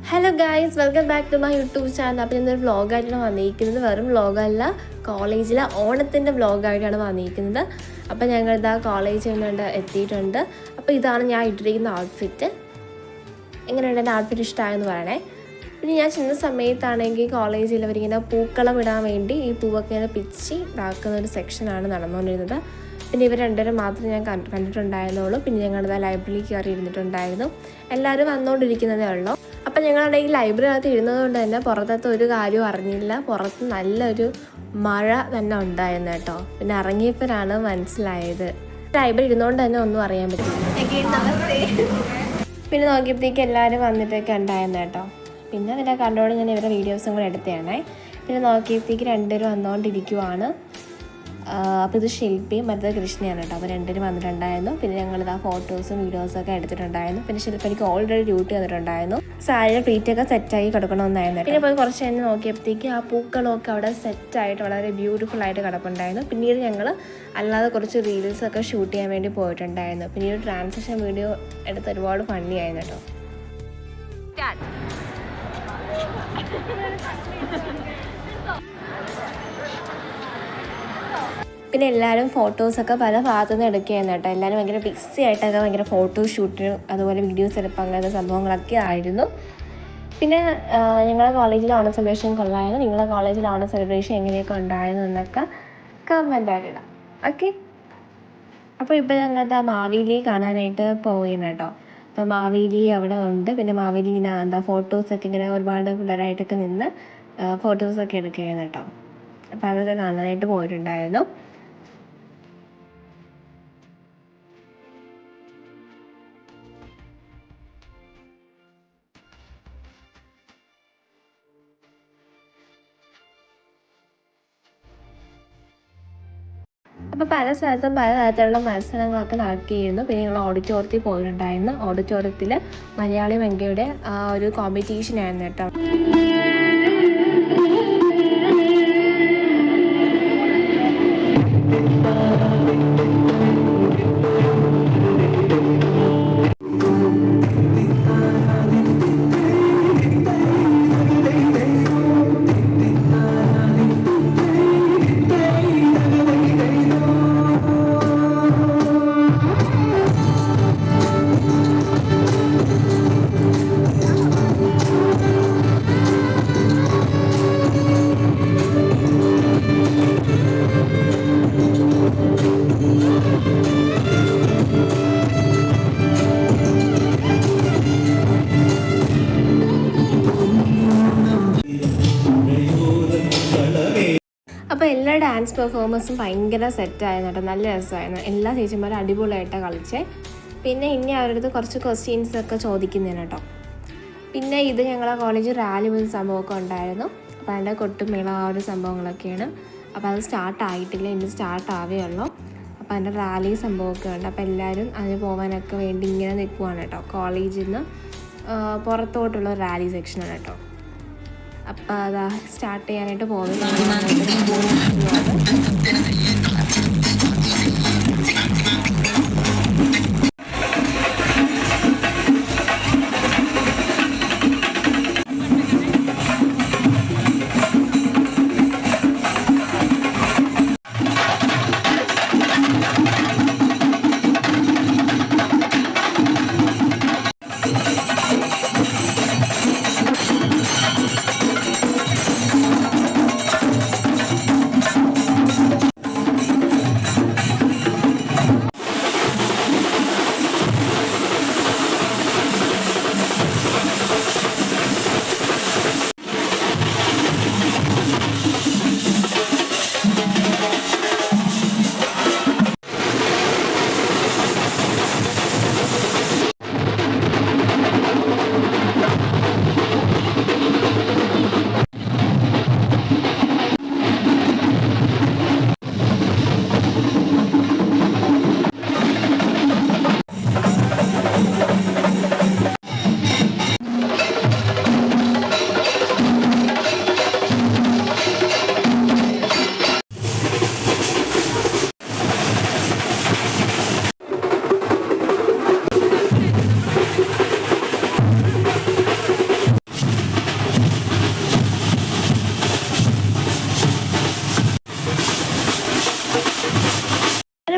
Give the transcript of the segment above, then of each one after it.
Hello guys, welcome back to my YouTube channel. അപ്പോൾ ഇന്നൊരു വ്ളോഗായിട്ടാണ് വന്നിരിക്കുന്നത്. വെറും വ്ളോഗല്ല, കോളേജിലെ ഓണത്തിൻ്റെ വ്ളോഗായിട്ടാണ് വന്നിരിക്കുന്നത്. അപ്പോൾ ഞങ്ങളിതാ കോളേജിൽ നിന്നുകൊണ്ട് എത്തിയിട്ടുണ്ട്. അപ്പോൾ ഇതാണ് ഞാൻ ഇട്ടിരിക്കുന്ന ഔട്ട്ഫിറ്റ്. എങ്ങനെയുണ്ട് എൻ്റെ ഔട്ട്ഫിറ്റ് ഇഷ്ടമായെന്ന് പറയണേ. പിന്നെ ഞാൻ ചെന്ന സമയത്താണെങ്കിൽ കോളേജിൽ അവരിങ്ങനെ പൂക്കളം ഇടാൻ വേണ്ടി ഈ പൂവൊക്കെ ഇങ്ങനെ പിച്ചി ഇതാക്കുന്ന ഒരു സെക്ഷനാണ് നടന്നുകൊണ്ടിരുന്നത്. പിന്നെ ഇവർ രണ്ടുപേരും മാത്രമേ ഞാൻ കണ്ടിട്ടുണ്ടായിരുന്നുള്ളൂ. പിന്നെ ഞങ്ങളുടെ ലൈബ്രറിയിൽ കയറി ഇരുന്നിട്ടുണ്ടായിരുന്നു. എല്ലാവരും വന്നുകൊണ്ടിരിക്കുന്നതേ ഉള്ളൂ. അപ്പം ഞങ്ങളുടെ ഈ ലൈബ്രറിക്കകത്ത് ഇരുന്നത് കൊണ്ട് തന്നെ പുറത്തത്തെ ഒരു കാര്യവും അറിഞ്ഞില്ല. പുറത്ത് നല്ലൊരു മഴ തന്നെ ഉണ്ടായിരുന്നു കേട്ടോ. പിന്നെ ഇറങ്ങിയപ്പോഴാണ് മനസ്സിലായത്. ലൈബ്രറി ഇരുന്നുകൊണ്ട് തന്നെ ഒന്നും അറിയാൻ പറ്റില്ല. പിന്നെ നോക്കിയപ്പോഴത്തേക്ക് എല്ലാവരും വന്നിട്ടൊക്കെ ഉണ്ടായിരുന്നു കേട്ടോ. പിന്നെ അതിൻ്റെ കണ്ടോടെ ഞാൻ ഇവരുടെ വീഡിയോസും കൂടെ എടുത്തതാണേ. പിന്നെ നോക്കിയപ്പോഴത്തേക്ക് രണ്ടുപേരും വന്നുകൊണ്ടിരിക്കുവാണ്. അപ്പോൾ ഇത് ശില്പിയും മറ്റേ കൃഷ്ണയാണ് കേട്ടോ. അപ്പോൾ രണ്ടുപേരും വന്നിട്ടുണ്ടായിരുന്നു. പിന്നെ ഞങ്ങളിത് ആ ഫോട്ടോസും വീഡിയോസൊക്കെ എടുത്തിട്ടുണ്ടായിരുന്നു. പിന്നെ ശില്പനിക്ക് ഓൾറെഡി ഡ്യൂട്ടി വന്നിട്ടുണ്ടായിരുന്നു. സാരിയുടെ പ്ലീറ്റൊക്കെ സെറ്റായി കിടക്കണമെന്നായിരുന്നു. പിന്നെ ഇപ്പോൾ കുറച്ച് കഴിഞ്ഞ് നോക്കിയപ്പോഴത്തേക്ക് ആ പൂക്കളമൊക്കെ അവിടെ സെറ്റായിട്ട് വളരെ ബ്യൂട്ടിഫുൾ ആയിട്ട് കിടപ്പുണ്ടായിരുന്നു. പിന്നീട് ഞങ്ങൾ അല്ലാതെ കുറച്ച് റീൽസൊക്കെ ഷൂട്ട് ചെയ്യാൻ വേണ്ടി പോയിട്ടുണ്ടായിരുന്നു. പിന്നീട് ട്രാൻസാക്ഷൻ വീഡിയോ എടുത്ത് ഒരുപാട് ഫണ്ണി ആയിരുന്നു കേട്ടോ. പിന്നെ എല്ലാവരും ഫോട്ടോസൊക്കെ പല ഭാഗത്തു നിന്ന് എടുക്കുകയായിരുന്നു കേട്ടോ. എല്ലാവരും ഭയങ്കര ബിസി ആയിട്ടൊക്കെ ഭയങ്കര ഫോട്ടോ ഷൂട്ടിന് അതുപോലെ വീഡിയോസ് എടുപ്പം അങ്ങനത്തെ സംഭവങ്ങളൊക്കെ ആയിരുന്നു. പിന്നെ ഞങ്ങളുടെ കോളേജിലെ ഓണം സെലിബ്രേഷൻ കൊള്ളായിരുന്നു. നിങ്ങളുടെ കോളേജിലെ ഓണം സെലിബ്രേഷൻ എങ്ങനെയൊക്കെ ഉണ്ടായിരുന്നു എന്നൊക്കെ കമൻ്റായിട്ടിടാം. ഓക്കെ. അപ്പോൾ ഇപ്പോൾ ഞങ്ങളുടെ മാവേലിയെ കാണാനായിട്ട് പോവുകയാണ് കേട്ടോ. അപ്പോൾ മാവേലി അവിടെ ഉണ്ട്. പിന്നെ മാവേലി ഇങ്ങനെ ഫോട്ടോസൊക്കെ ഇങ്ങനെ ഒരുപാട് പിള്ളേരായിട്ടൊക്കെ നിന്ന് ഫോട്ടോസൊക്കെ എടുക്കുകയാണ് കേട്ടോ. അപ്പോൾ അതൊക്കെ കാണാനായിട്ട് പോയിട്ടുണ്ടായിരുന്നു. അപ്പോൾ പല സ്ഥലത്തും പല തരത്തിലുള്ള മത്സരങ്ങളൊക്കെ നടത്തിയിരുന്നു. പിന്നെ ഞങ്ങൾ ഓഡിറ്റോറിയത്തിൽ പോയിട്ടുണ്ടായിരുന്നു. ഓഡിറ്റോറിയത്തിൽ മലയാളി മങ്കയുടെ ഒരു കോമ്പറ്റീഷൻ ആയിരുന്നു കേട്ടോ. അപ്പോൾ എല്ലാ ഡാൻസ് പെർഫോമൻസും ഭയങ്കര സെറ്റായിരുന്നു കേട്ടോ. നല്ല രസമായിരുന്നു. എല്ലാ ചേച്ചിമാരും അടിപൊളിയായിട്ടാണ് കളിച്ചേ. പിന്നെ ഇനി അവരുടെ അടുത്ത് കുറച്ച് ക്വസ്റ്റ്യൻസൊക്കെ ചോദിക്കുന്നതിന് കേട്ടോ. പിന്നെ ഇത് ഞങ്ങളെ കോളേജ് റാലി ഒരു സംഭവമൊക്കെ ഉണ്ടായിരുന്നു. അപ്പോൾ അതിൻ്റെ കൊട്ടുമേളം ആ ഒരു സംഭവങ്ങളൊക്കെയാണ്. അപ്പോൾ അത് സ്റ്റാർട്ടായിട്ടില്ല, ഇനി സ്റ്റാർട്ടാവേ ഉള്ളൂ. അപ്പോൾ അതിൻ്റെ റാലി സംഭവമൊക്കെ ഉണ്ട്. അപ്പോൾ എല്ലാവരും അതിന് പോകാനൊക്കെ വേണ്ടി ഇങ്ങനെ നിൽക്കുവാണ് കേട്ടോ. കോളേജിൽ നിന്ന് പുറത്തോട്ടുള്ള റാലി സെക്ഷനാണ് കേട്ടോ. അപ്പോൾ അതാ സ്റ്റാർട്ട് ചെയ്യാനായിട്ട് പോകുന്നത്.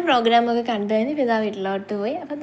പ്രോഗ്രാമൊക്കെ കണ്ടു കഴിഞ്ഞ് ഇതാ വീട്ടിലോട്ട് പോയി. അപ്പോൾ